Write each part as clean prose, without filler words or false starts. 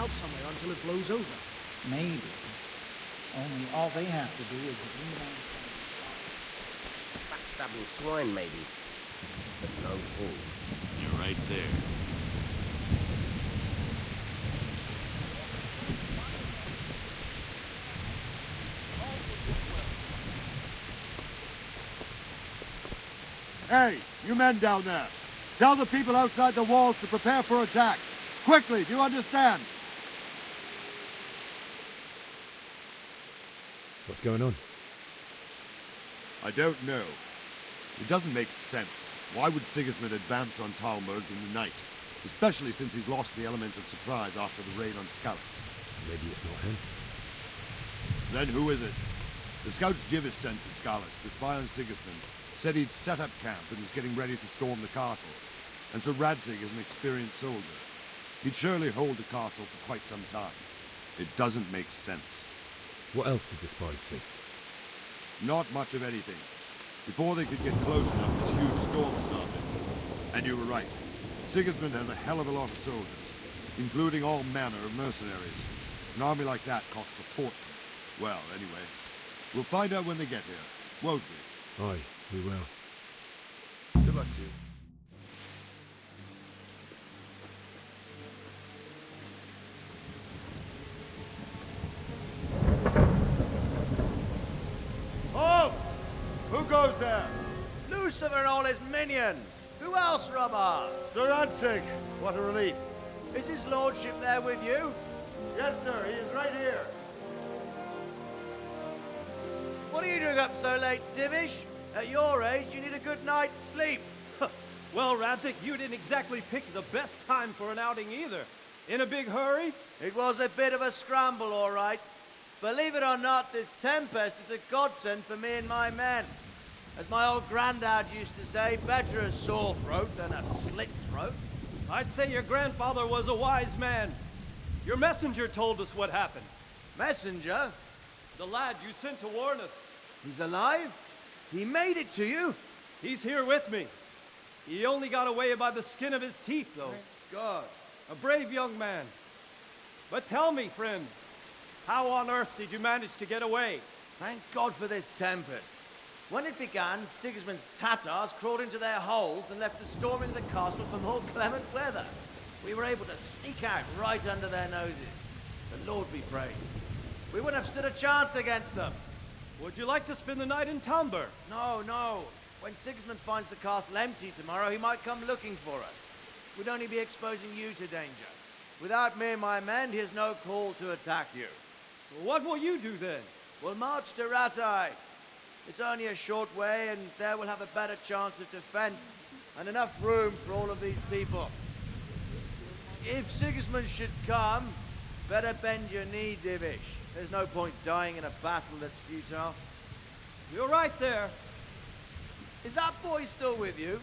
out somewhere until it blows over. Maybe. Only all they have to do is lean on... Backstabbing swine, maybe. But no fool. You're right there. Hey, you men down there. Tell the people outside the walls to prepare for attack. Quickly, do you understand? What's going on? I don't know. It doesn't make sense. Why would Sigismund advance on Talmberg in the night? Especially since he's lost the element of surprise after the raid on scouts. Maybe it's not him. Then who is it? The scouts Jivish sent to Scarlet to spy on Sigismund said he'd set up camp and was getting ready to storm the castle. And so Radzig is an experienced soldier. He'd surely hold the castle for quite some time. It doesn't make sense. What else did the spies see? Not much of anything. Before they could get close enough, this huge storm started. And you were right. Sigismund has a hell of a lot of soldiers, including all manner of mercenaries. An army like that costs a fortune. Well, anyway, we'll find out when they get here, won't we? Aye, we will. Good luck to you. Halt! Who goes there? Lucifer and all his minions! Who else, Robert? Sir Radzig. What a relief. Is his lordship there with you? Yes, sir. He is right here. What are you doing up so late, Divish? At your age, you need a good night's sleep. Well, Radzig, you didn't exactly pick the best time for an outing either. In a big hurry? It was a bit of a scramble, all right. Believe it or not, this tempest is a godsend for me and my men. As my old granddad used to say, better a sore throat than a slit throat. I'd say your grandfather was a wise man. Your messenger told us what happened. Messenger? The lad you sent to warn us. He's alive? He made it to you? He's here with me. He only got away by the skin of his teeth, though. Thank God. A brave young man. But tell me, friend, how on earth did you manage to get away? Thank God for this tempest. When it began, Sigismund's Tatars crawled into their holes and left a storm into the castle for more clement weather. We were able to sneak out right under their noses. The Lord be praised. We wouldn't have stood a chance against them. Would you like to spend the night in Talmberg? No, no. When Sigismund finds the castle empty tomorrow, he might come looking for us. We'd only be exposing you to danger. Without me and my men, he has no call to attack you. What will you do then? We'll march to Ratai. It's only a short way, and there we'll have a better chance of defense and enough room for all of these people. If Sigismund should come, better bend your knee, Divish. There's no point dying in a battle that's futile. You're right there. Is that boy still with you?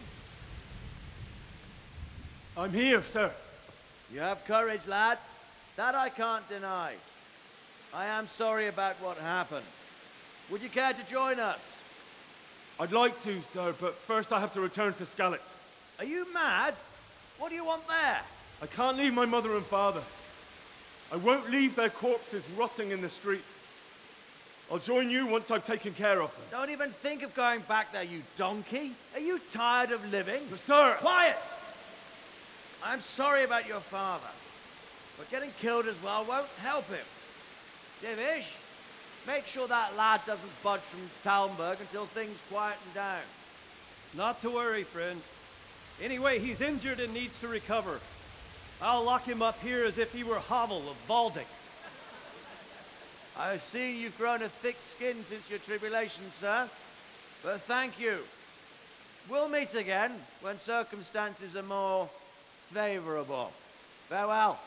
I'm here, sir. You have courage, lad. That I can't deny. I am sorry about what happened. Would you care to join us? I'd like to, sir, but first I have to return to Skalitz. Are you mad? What do you want there? I can't leave my mother and father. I won't leave their corpses rotting in the street. I'll join you once I've taken care of them. Don't even think of going back there, you donkey. Are you tired of living? But sir! Quiet! I'm sorry about your father, but getting killed as well won't help him. Divish, make sure that lad doesn't budge from Talmberg until things quieten down. Not to worry, friend. Anyway, he's injured and needs to recover. I'll lock him up here as if he were Havel of Baldic. I've seen you've grown a thick skin since your tribulation, sir. But thank you. We'll meet again when circumstances are more favorable. Farewell.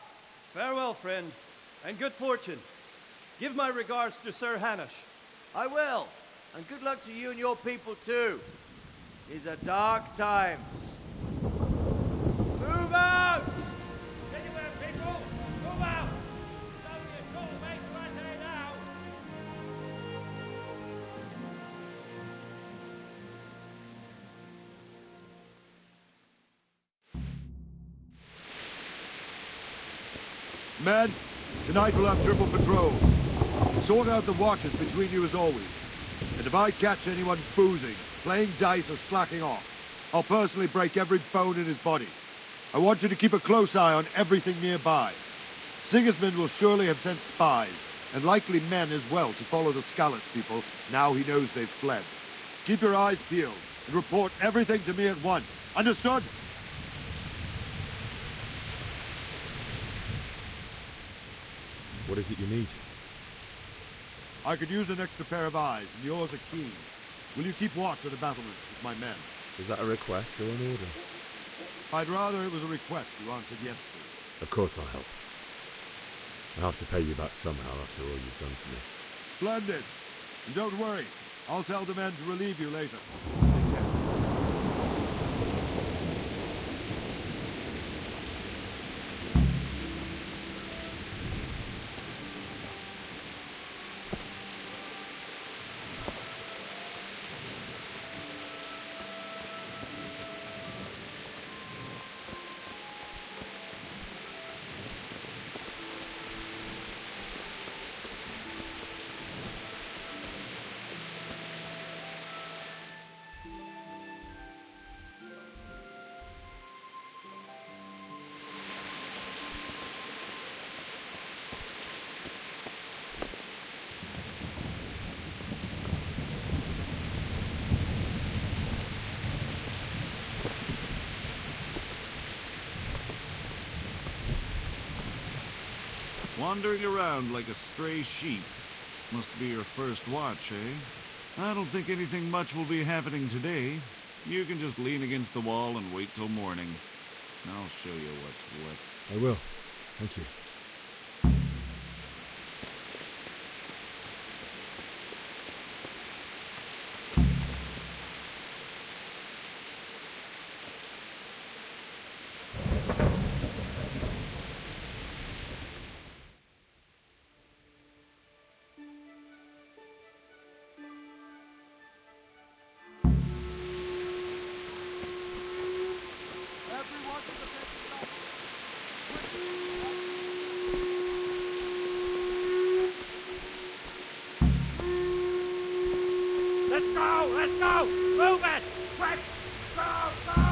Farewell, friend, and good fortune. Give my regards to Sir Hanush. I will. And good luck to you and your people, too. These are dark times. Move out! Anywhere, people! Move out! It's only a short way to Ratai now! Men, tonight we'll have triple patrol. Sort out the watches between you as always. And if I catch anyone boozing, playing dice or slacking off, I'll personally break every bone in his body. I want you to keep a close eye on everything nearby. Sigismund will surely have sent spies, and likely men as well, to follow the Skalitz people now he knows they've fled. Keep your eyes peeled and report everything to me at once. Understood? What is it you need? I could use an extra pair of eyes, and yours are keen. Will you keep watch of the battlements with my men? Is that a request or an order? I'd rather it was a request you answered yes to. Of course I'll help. I'll have to pay you back somehow after all you've done for me. Splendid. And don't worry, I'll tell the men to relieve you later. Wandering around like a stray sheep. Must be your first watch, eh? I don't think anything much will be happening today. You can just lean against the wall and wait till morning. I'll show you what's what. I will. Thank you. Let's go! Let's go! Move it! Quick! Go! Go!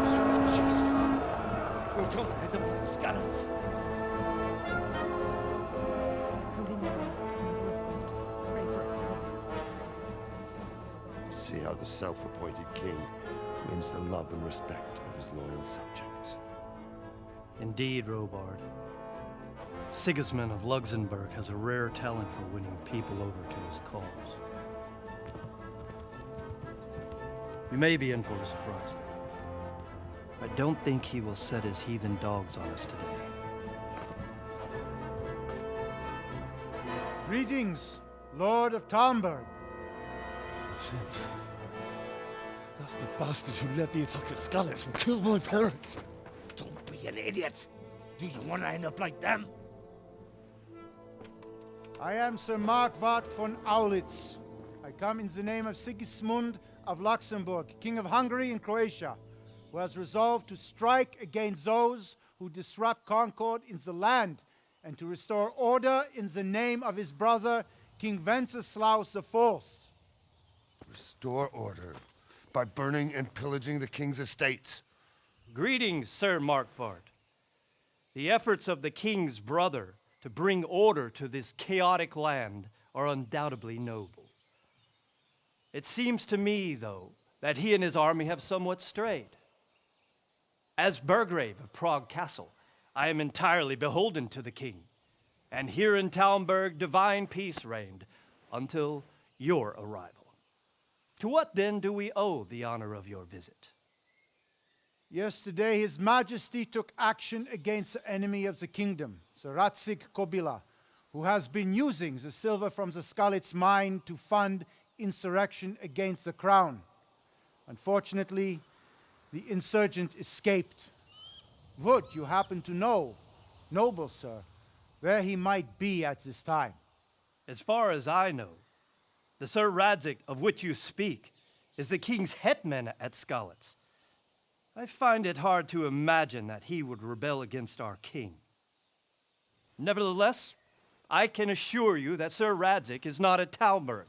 Sweet Jesus! We're gonna end up like Skalitz. Holy Mary, Mother of God, pray for us sinners. See how the self-appointed king wins the love and respect of his loyal subjects. Indeed, Robard. Sigismund of Luxembourg has a rare talent for winning people over to his cause. We may be in for a surprise, though. I don't think he will set his heathen dogs on us today. Greetings, Lord of Talmberg. Shit. That's the bastard who led the attack at Skalitz and killed my parents. Don't be an idiot. Do you want to end up like them? I am Sir Markwart von Aulitz. I come in the name of Sigismund of Luxembourg, King of Hungary and Croatia, who has resolved to strike against those who disrupt concord in the land and to restore order in the name of his brother, King Wenceslaus IV. Restore order by burning and pillaging the king's estates. Greetings, Sir Markwart. The efforts of the king's brother to bring order to this chaotic land are undoubtedly noble. It seems to me, though, that he and his army have somewhat strayed. As Burgrave of Prague Castle, I am entirely beholden to the king, and here in Talmberg divine peace reigned until your arrival. To what then do we owe the honor of your visit? Yesterday, His Majesty took action against the enemy of the kingdom, the Ratsig Kobila, who has been using the silver from the Skalitz mine to fund insurrection against the crown. Unfortunately, the insurgent escaped. Would you happen to know, noble sir, where he might be at this time? As far as I know, the Sir Radzik of which you speak is the king's hetman at Skalitz. I find it hard to imagine that he would rebel against our king. Nevertheless, I can assure you that Sir Radzik is not at Talmberg.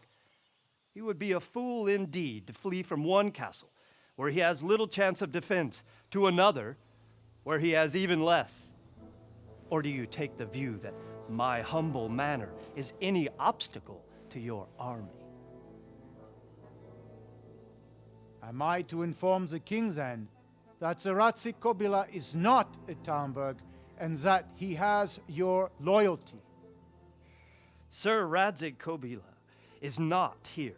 He would be a fool indeed to flee from one castle, where he has little chance of defense, to another, where he has even less. Or do you take the view that my humble manner is any obstacle to your army? Am I to inform the king then that Sir Radzik Kobila is not at Talmberg and that he has your loyalty? Sir Radzik Kobila is not here,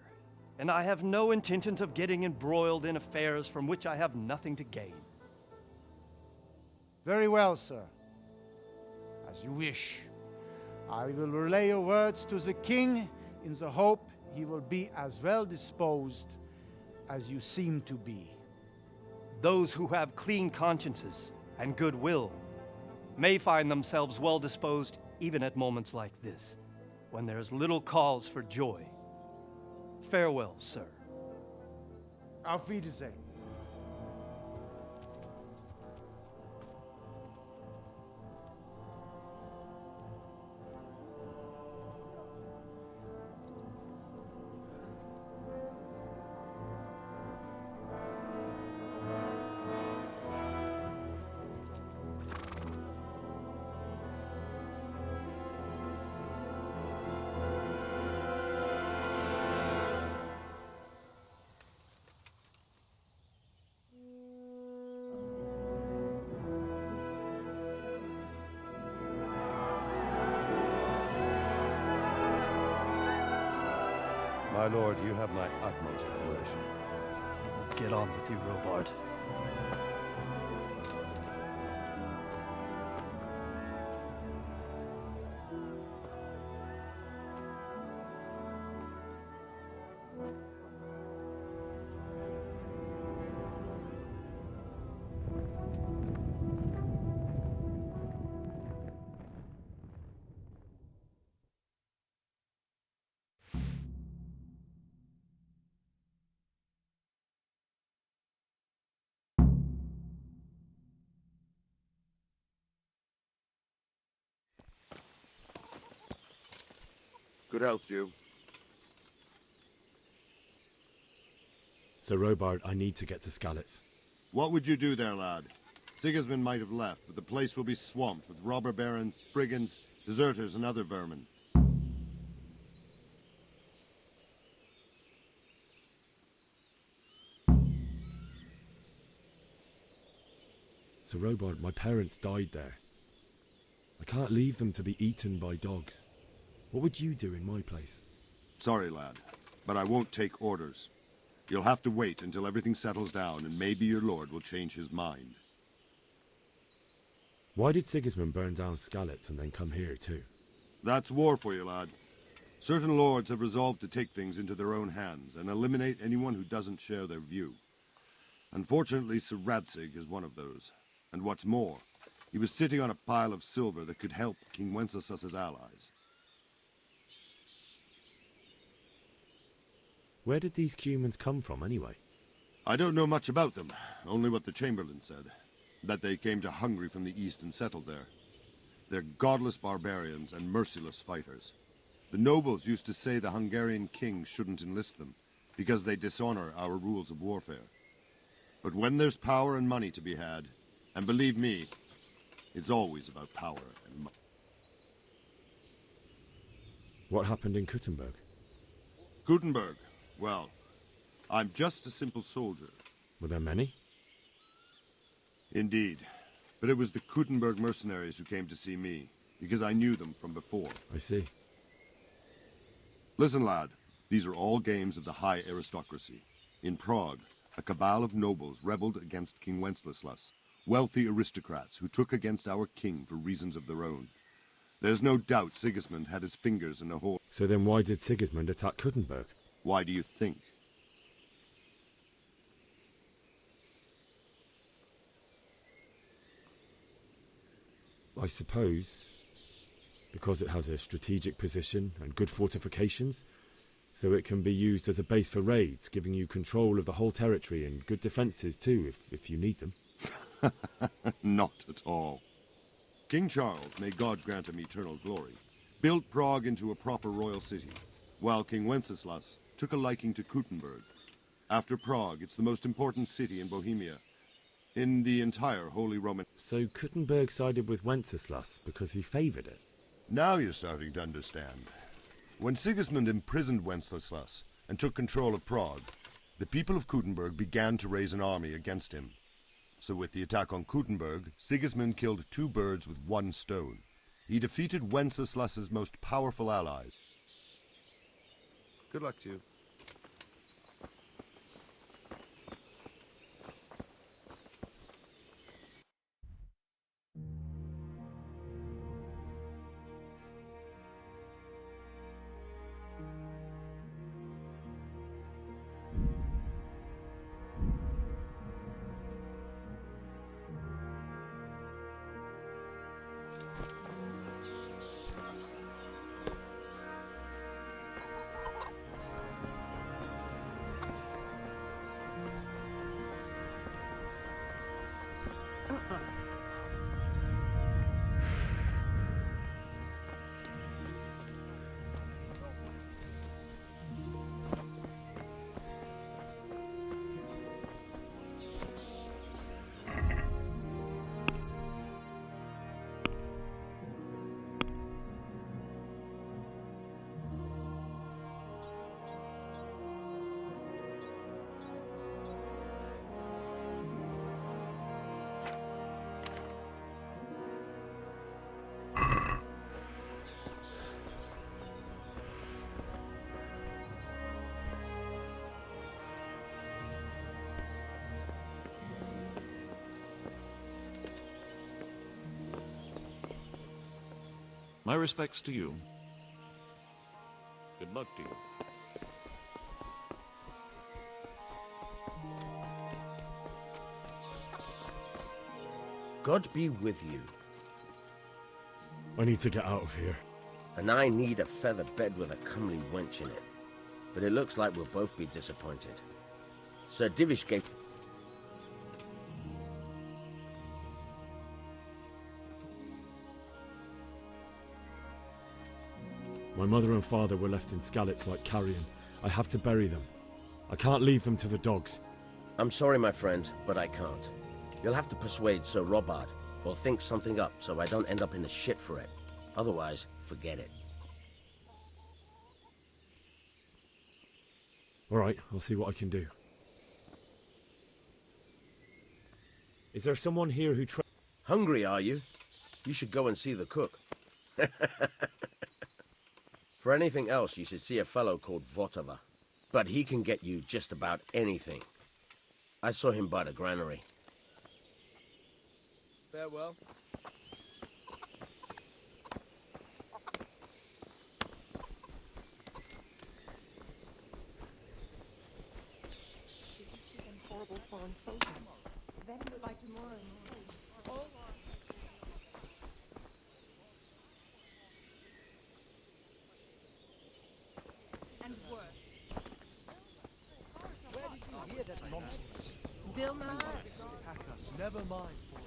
and I have no intentions of getting embroiled in affairs from which I have nothing to gain. Very well, sir. As you wish. I will relay your words to the king in the hope he will be as well disposed as you seem to be. Those who have clean consciences and goodwill may find themselves well disposed even at moments like this, when there is little cause for joy. Farewell, sir. Auf Wiedersehen. My lord, you have my utmost admiration. Get on with you, Robard. Good health to you. Sir Robard, I need to get to Skalitz. What would you do there, lad? Sigismund might have left, but the place will be swamped with robber barons, brigands, deserters, and other vermin. Sir Robard, my parents died there. I can't leave them to be eaten by dogs. What would you do in my place? Sorry, lad, but I won't take orders. You'll have to wait until everything settles down, and maybe your lord will change his mind. Why did Sigismund burn down Skalitz and then come here too? That's war for you, lad. Certain lords have resolved to take things into their own hands and eliminate anyone who doesn't share their view. Unfortunately, Sir Radzik is one of those. And what's more, he was sitting on a pile of silver that could help King Wenceslas's allies. Where did these humans come from anyway? I don't know much about them, only what the Chamberlain said. That they came to Hungary from the east and settled there. They're godless barbarians and merciless fighters. The nobles used to say the Hungarian king shouldn't enlist them, because they dishonor our rules of warfare. But when there's power and money to be had, and believe me, it's always about power and money. What happened in Kuttenberg? Gutenberg. Well, I'm just a simple soldier. Were there many? Indeed. But it was the Kuttenberg mercenaries who came to see me, because I knew them from before. I see. Listen, lad. These are all games of the high aristocracy. In Prague, a cabal of nobles rebelled against King Wenceslas, wealthy aristocrats who took against our king for reasons of their own. There's no doubt Sigismund had his fingers in the whole. So then why did Sigismund attack Kuttenberg? Why do you think? I suppose because it has a strategic position and good fortifications, so it can be used as a base for raids, giving you control of the whole territory and good defences too, if you need them. Not at all. King Charles, may God grant him eternal glory, built Prague into a proper royal city, while King Wenceslas took a liking to Kuttenberg. After Prague, it's the most important city in Bohemia, in the entire Holy Roman... So Kuttenberg sided with Wenceslas because he favoured it? Now you're starting to understand. When Sigismund imprisoned Wenceslas and took control of Prague, the people of Kuttenberg began to raise an army against him. So with the attack on Kuttenberg, Sigismund killed 2 birds with 1 stone. He defeated Wenceslas's most powerful ally. Good luck to you. My respects to you. Good luck to you. God be with you. I need to get out of here. And I need a feather bed with a comely wench in it. But it looks like we'll both be disappointed. Sir Divish gave... My mother and father were left in Skalitz like carrion. I have to bury them. I can't leave them to the dogs. I'm sorry, my friend, but I can't. You'll have to persuade Sir Robard, or think something up so I don't end up in the shit for it. Otherwise, forget it. Alright, I'll see what I can do. Is there someone here who Hungry, are you? You should go and see the cook. For anything else, you should see a fellow called Votava. But he can get you just about anything. I saw him by the granary. Farewell. Did you see them horrible foreign soldiers? Then by tomorrow morning. All and worse. Where did you hear that nonsense? Bill Maher. Attack us, never mind for it.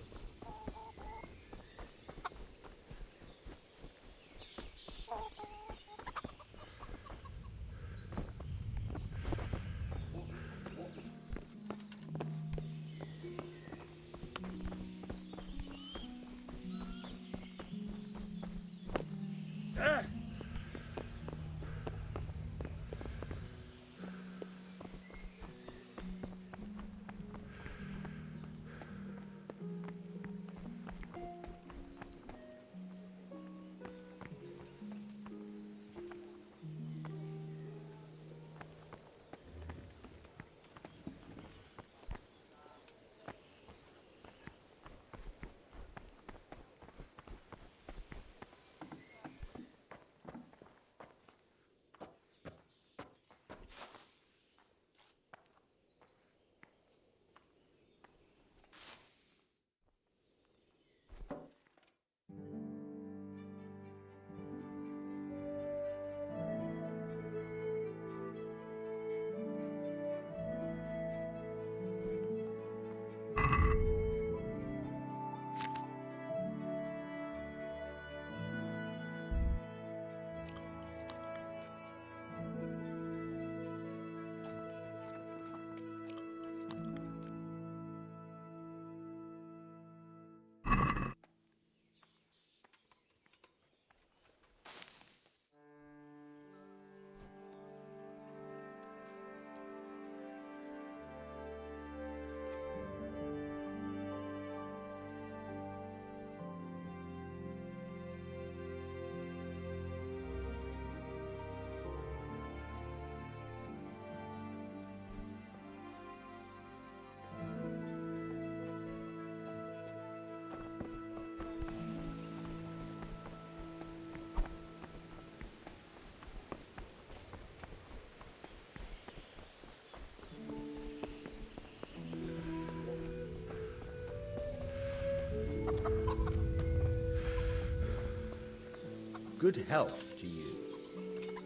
Good health to you.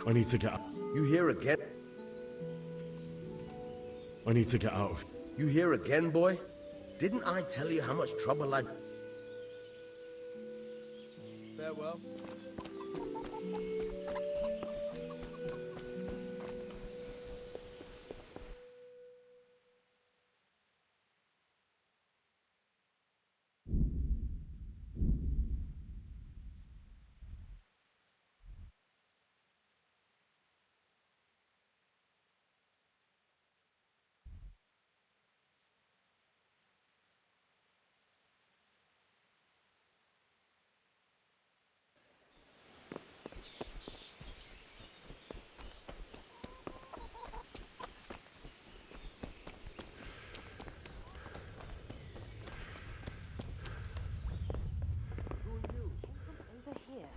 I need to get out. You here again? I need to get out. You here again, boy? Didn't I tell you how much trouble I'd... Farewell. Over here.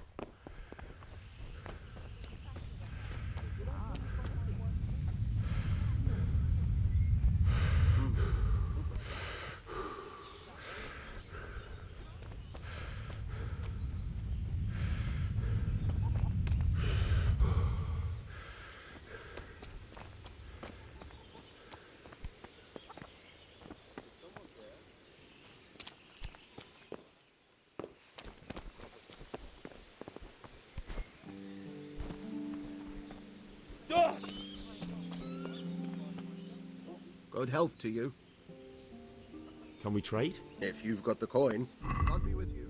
Good health to you. Can we trade? If you've got the coin. I'll be with you.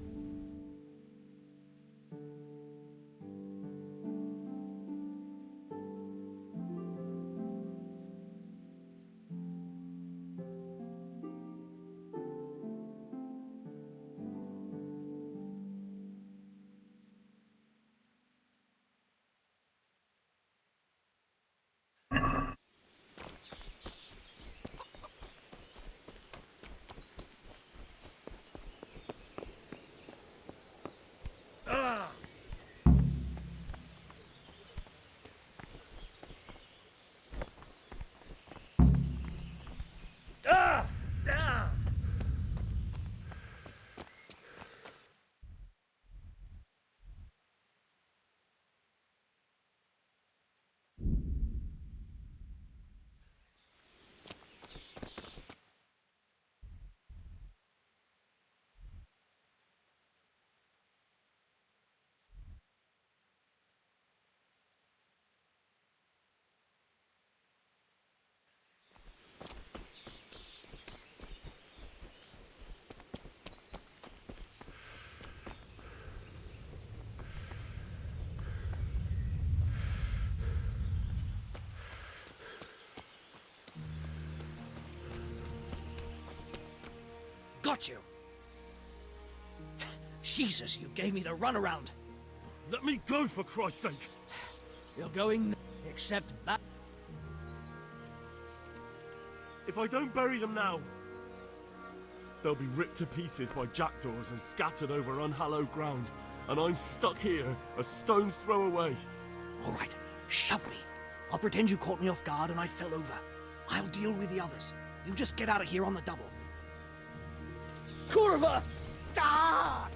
Got you! Jesus, you gave me the runaround! Let me go, for Christ's sake! You're going... except back... If I don't bury them now, they'll be ripped to pieces by jackdaws and scattered over unhallowed ground, and I'm stuck here, a stone's throw away. All right, shove me. I'll pretend you caught me off guard and I fell over. I'll deal with the others. You just get out of here on the double. Kurva! Ah!